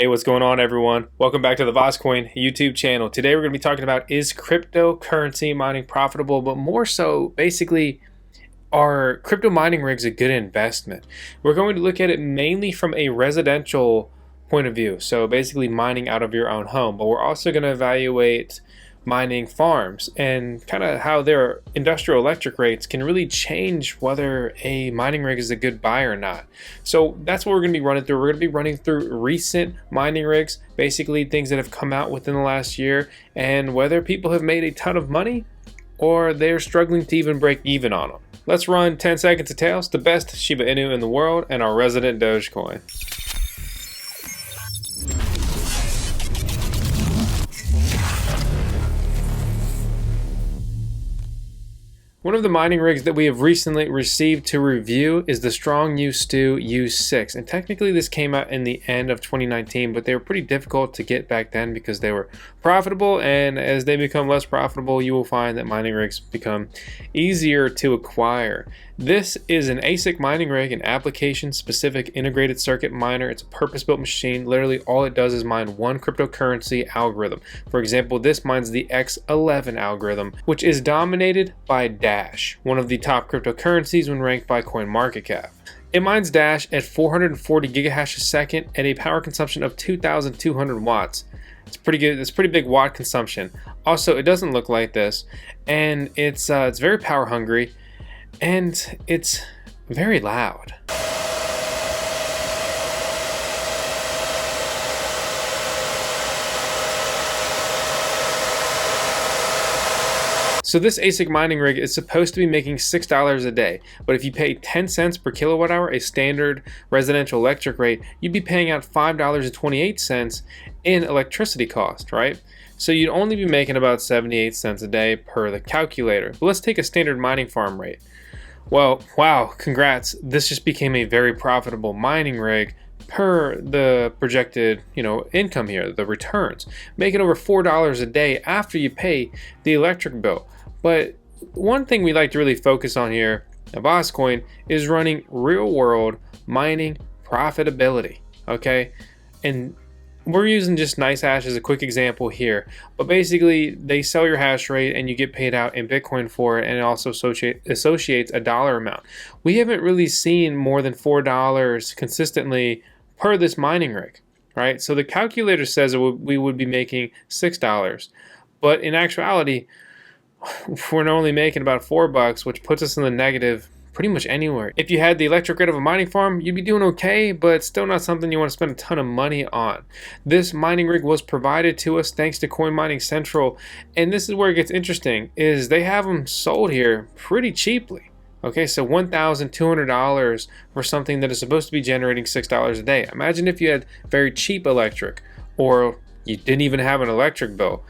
Hey, what's going on, everyone? Welcome back to the VoskCoin YouTube channel. Today we're going to be talking about, is cryptocurrency mining profitable, but more so basically, are crypto mining rigs a good investment? We're going to look at it mainly from a residential point of view, so basically mining out of your own home, but we're also going to evaluate mining farms and kind of how their industrial electric rates can really change whether a mining rig is a good buy or not. So that's what we're going to be running through. We're going to be running through recent mining rigs, basically things that have come out within the last year, and whether people have made a ton of money or they're struggling to even break even on them. Let's run 10 seconds of tails, the best Shiba Inu in the world, and our resident Dogecoin. One of the mining rigs that we have recently received to review is the Strong U-Stu U6, and technically this came out in the end of 2019, but they were pretty difficult to get back then because they were profitable, and as they become less profitable, you will find that mining rigs become easier to acquire. This is an ASIC mining rig, an application-specific integrated circuit miner. It's a purpose-built machine. Literally all it does is mine one cryptocurrency algorithm. For example, this mines the X11 algorithm, which is dominated by Dash, one of the top cryptocurrencies when ranked by CoinMarketCap. It mines Dash at 440 gigahash a second at a power consumption of 2,200 watts. It's pretty good. It's pretty big watt consumption. Also, it doesn't look like this, and it's very power hungry, and it's very loud. So this ASIC mining rig is supposed to be making $6 a day, but if you pay 10 cents per kilowatt hour, a standard residential electric rate, you'd be paying out $5.28 in electricity cost, right? So you'd only be making about 78 cents a day per the calculator. But let's take a standard mining farm rate. Well, wow, congrats. This just became a very profitable mining rig per the projected, income here, the returns, making over $4 a day after you pay the electric bill. But one thing we like to really focus on here at VoskCoin is running real world mining profitability, okay? And we're using just NiceHash as a quick example here, but basically they sell your hash rate and you get paid out in Bitcoin for it, and it also associates a dollar amount. We haven't really seen more than $4 consistently per this mining rig, right? So the calculator says we would be making $6, but in actuality, we're only making about $4, which puts us in the negative pretty much anywhere. If you had the electric rate of a mining farm, you'd be doing okay, but still not something you want to spend a ton of money on. This mining rig was provided to us thanks to Coin Mining Central, and this is where it gets interesting, is they have them sold here pretty cheaply. Okay, so $1,200 for something that is supposed to be generating $6 a day. Imagine if you had very cheap electric, or you didn't even have an electric bill.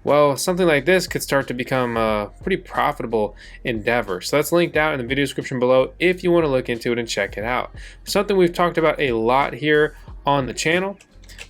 Well, something like this could start to become a pretty profitable endeavor. So that's linked out in the video description below if you want to look into it and check it out. Something we've talked about a lot here on the channel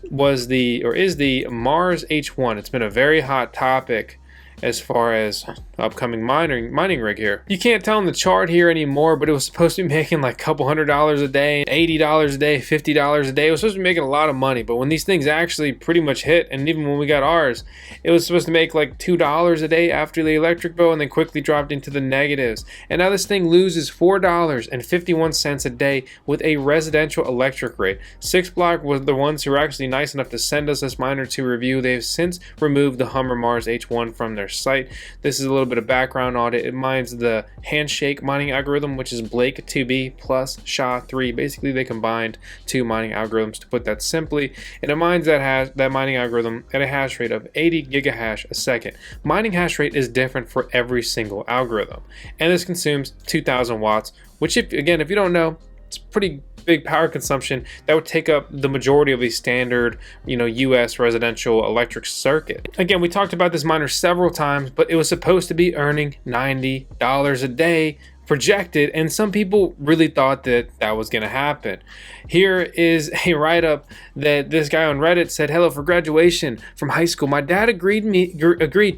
is the Mars H1. It's been a very hot topic as far as upcoming mining rig here. You can't tell in the chart here anymore, but it was supposed to be making like a couple $100 a day, $80 a day, $50 a day. It was supposed to be making a lot of money, but when these things actually pretty much hit, and even when we got ours, it was supposed to make like $2 a day after the electric bill, and then quickly dropped into the negatives. And now this thing loses $4.51 a day with a residential electric rate. 6block was the ones who were actually nice enough to send us this miner to review. They've since removed the Hummer Mars H1 from their site. This is a little bit of background on it. It mines the handshake mining algorithm, which is Blake 2B plus SHA-3. Basically, they combined two mining algorithms, to put that simply, and it mines that mining algorithm at a hash rate of 80 gigahash a second. Mining hash rate is different for every single algorithm, and this consumes 2,000 watts, which, if you don't know, it's pretty big power consumption. That would take up the majority of a standard, US residential electric circuit. Again, we talked about this miner several times, but it was supposed to be earning $90 a day projected, and some people really thought that that was going to happen. Here is a write-up that this guy on Reddit said, "Hello, for graduation from high school, my dad agreed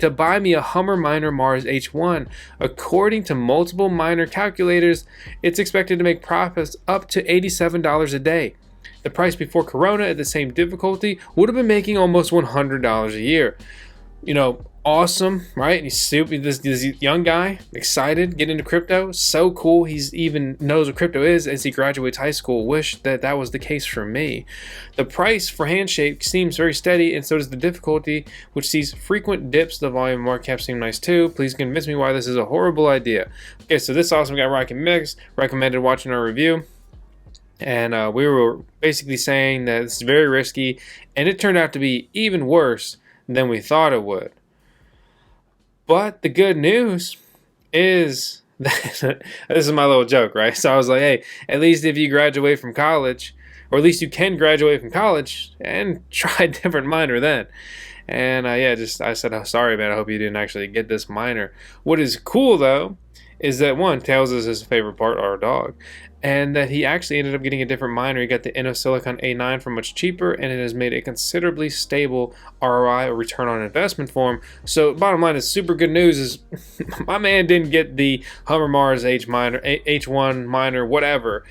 to buy me a Hummer Miner Mars H1. According to multiple miner calculators, it's expected to make profits up to $87 a day. The price before Corona at the same difficulty would have been making almost $100 a year. You know, awesome, right? He's super, this young guy, excited, get into crypto, so cool. He's even knows what crypto is as he graduates high school. Wish that that was the case for me. The price for Handshake seems very steady, and so does the difficulty, which sees frequent dips. The volume and market cap seem nice too. Please convince me why this is a horrible idea. Okay, so this awesome guy, Rocket Mix, recommended watching our review. And we were basically saying that it's very risky, and it turned out to be even worse than we thought it would. But the good news is that this is my little joke, right? So I was like, hey, at least if you graduate from college, or at least you can graduate from college and try a different miner then. And I said, oh, sorry, man, I hope you didn't actually get this miner. What is cool though is that one, Tails is his favorite part, our dog, and that he actually ended up getting a different miner. He got the InnoSilicon A9 for much cheaper, and it has made a considerably stable ROI, or return on investment, for him. So bottom line is super good news is my man didn't get the Hummer Mars H1 miner, whatever,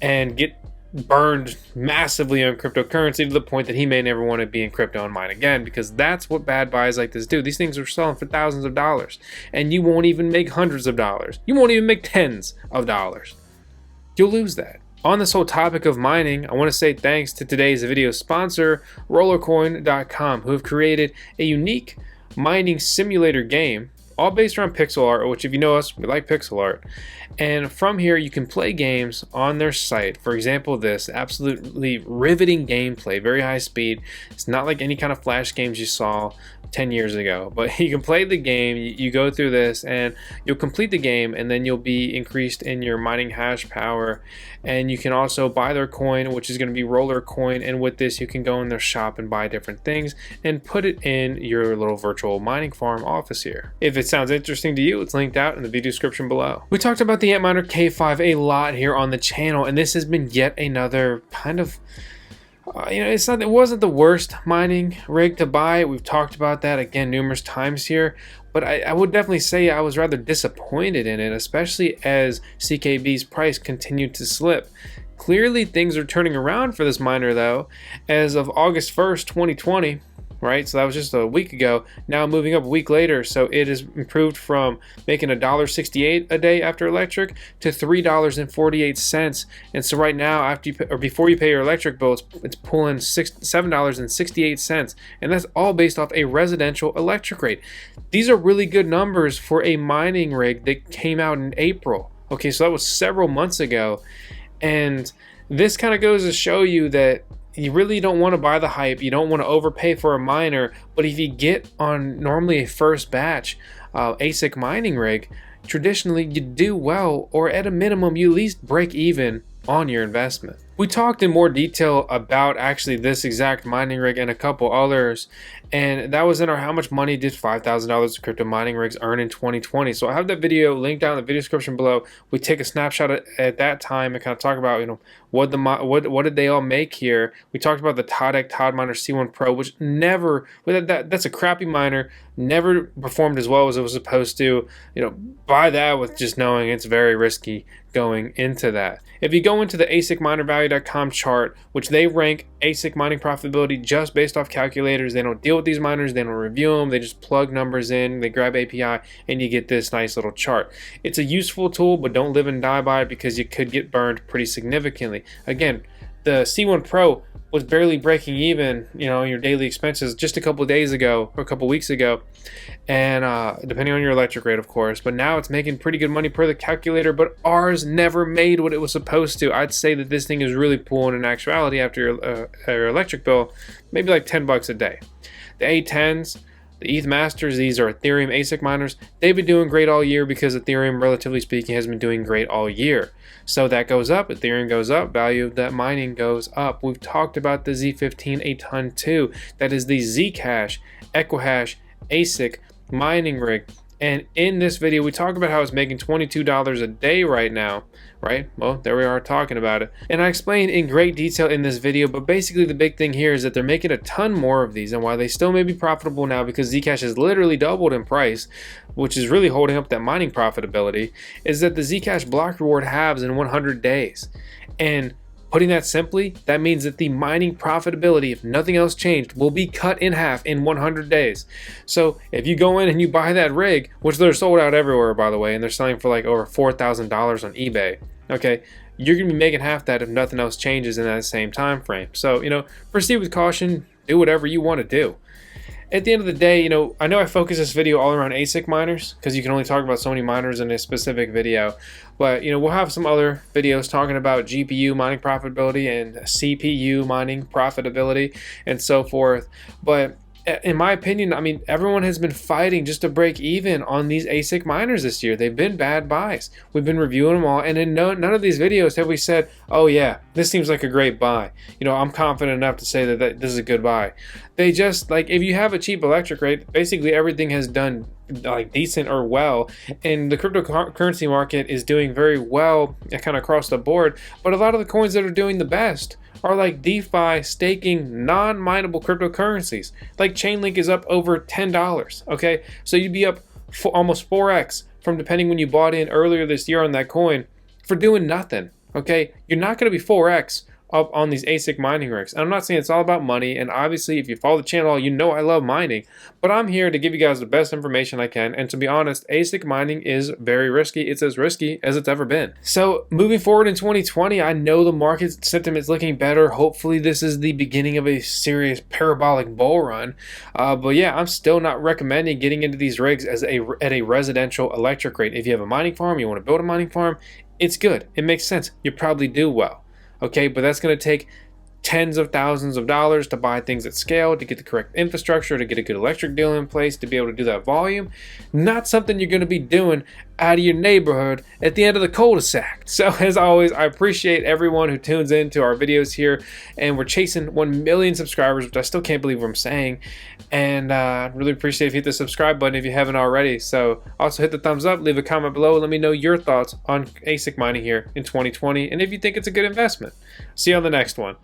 and get burned massively on cryptocurrency to the point that he may never want to be in crypto and mine again, because that's what bad buys like this do. These things are selling for thousands of dollars, and you won't even make hundreds of dollars. You won't even make tens of dollars. You'll lose that. On this whole topic of mining, I want to say thanks to today's video sponsor, rollercoin.com, who have created a unique mining simulator game, all based around pixel art, which if you know us, we like pixel art. And from here, you can play games on their site. For example, this absolutely riveting gameplay, very high speed. It's not like any kind of flash games you saw 10 years ago, but you can play the game, you go through this, and you'll complete the game, and then you'll be increased in your mining hash power. And you can also buy their coin, which is going to be Roller Coin, and with this you can go in their shop and buy different things and put it in your little virtual mining farm office here. If it sounds interesting to you, it's linked out in the video description below. We talked about the Antminer K5 a lot here on the channel, and this has been yet another kind of it wasn't the worst mining rig to buy. We've talked about that again numerous times here, but I would definitely say I was rather disappointed in it, especially as CKB's price continued to slip. Clearly things are turning around for this miner though. As of August 1st, 2020, right? So that was just a week ago. Now moving up a week later, so it has improved from making $1.68 a day after electric to $3.48. And so right now, after you pay, or before you pay your electric bill, it's pulling $7.68, and that's all based off a residential electric rate. These are really good numbers for a mining rig that came out in April. Okay, so that was several months ago, and this kind of goes to show you that you really don't want to buy the hype. You don't want to overpay for a miner, but if you get on normally a first batch ASIC mining rig, traditionally you do well, or at a minimum you at least break even on your investment. We talked in more detail about actually this exact mining rig and a couple others, and that was in our how much money did $5,000 of crypto mining rigs earn in 2020. So I have that video linked down in the video description below. We take a snapshot at that time and kind of talk about what did they all make here. We talked about the Todd Miner C1 Pro, which never, that's a crappy miner, never performed as well as it was supposed to. Buy that with just knowing it's very risky going into that. If you go into the ASICminervalue.com chart, which they rank ASIC mining profitability just based off calculators, they don't deal with these miners, they don't review them, they just plug numbers in, they grab API, and you get this nice little chart. It's a useful tool, but don't live and die by it because you could get burned pretty significantly. Again, the C1 Pro was barely breaking even, your daily expenses just a couple days ago, or a couple weeks ago, and depending on your electric rate, of course. But now it's making pretty good money per the calculator, but ours never made what it was supposed to. I'd say that this thing is really pulling in actuality after your electric bill, maybe like $10 a day. The A10s, the ETH Masters, these are Ethereum ASIC miners. They've been doing great all year because Ethereum, relatively speaking, has been doing great all year. So that goes up, Ethereum goes up, value of that mining goes up. We've talked about the Z15 a ton too. That is the Zcash, Equihash, ASIC mining rig. And in this video, we talk about how it's making $22 a day right now, right? Well, there we are talking about it. And I explain in great detail in this video, but basically the big thing here is that they're making a ton more of these, and why they still may be profitable now, because Zcash has literally doubled in price, which is really holding up that mining profitability, is that the Zcash block reward halves in 100 days. And Putting that simply, that means that the mining profitability, if nothing else changed, will be cut in half in 100 days. So if you go in and you buy that rig, which they're sold out everywhere, by the way, and they're selling for like over $4,000 on eBay, okay, you're gonna be making half that if nothing else changes in that same time frame. So, proceed with caution, do whatever you want to do. At the end of the day, I know I focus this video all around ASIC miners because you can only talk about so many miners in a specific video, but we'll have some other videos talking about GPU mining profitability and CPU mining profitability and so forth. But in my opinion, everyone has been fighting just to break even on these ASIC miners this year. They've been bad buys. We've been reviewing them all, and in none of these videos have we said, oh yeah, this seems like a great buy. I'm confident enough to say that this is a good buy. They just, like, if you have a cheap electric rate, basically everything has done like decent or well, and the cryptocurrency market is doing very well kind of across the board. But a lot of the coins that are doing the best are like DeFi, staking, non-mineable cryptocurrencies. Like Chainlink is up over $10. Okay, so you'd be up almost 4x from depending when you bought in earlier this year on that coin for doing nothing. Okay, you're not going to be 4x up on these ASIC mining rigs. I'm not saying it's all about money, and obviously if you follow the channel, I love mining, but I'm here to give you guys the best information I can. And to be honest, ASIC mining is very risky. It's as risky as it's ever been. So moving forward in 2020, I know the market sentiment is looking better. Hopefully this is the beginning of a serious parabolic bull run, but yeah, I'm still not recommending getting into these rigs at a residential electric rate. If you have a mining farm, you want to build a mining farm, it's good, it makes sense, you probably do well. Okay, but that's going to take tens of thousands of dollars to buy things at scale, to get the correct infrastructure, to get a good electric deal in place, to be able to do that volume. Not something you're going to be doing out of your neighborhood at the end of the cul-de-sac. So as always, I appreciate everyone who tunes in to our videos here, and we're chasing 1 million subscribers, which I still can't believe what I'm saying. And I'd really appreciate if you hit the subscribe button if you haven't already. So also hit the thumbs up, leave a comment below, and let me know your thoughts on ASIC mining here in 2020, and if you think it's a good investment. See you on the next one.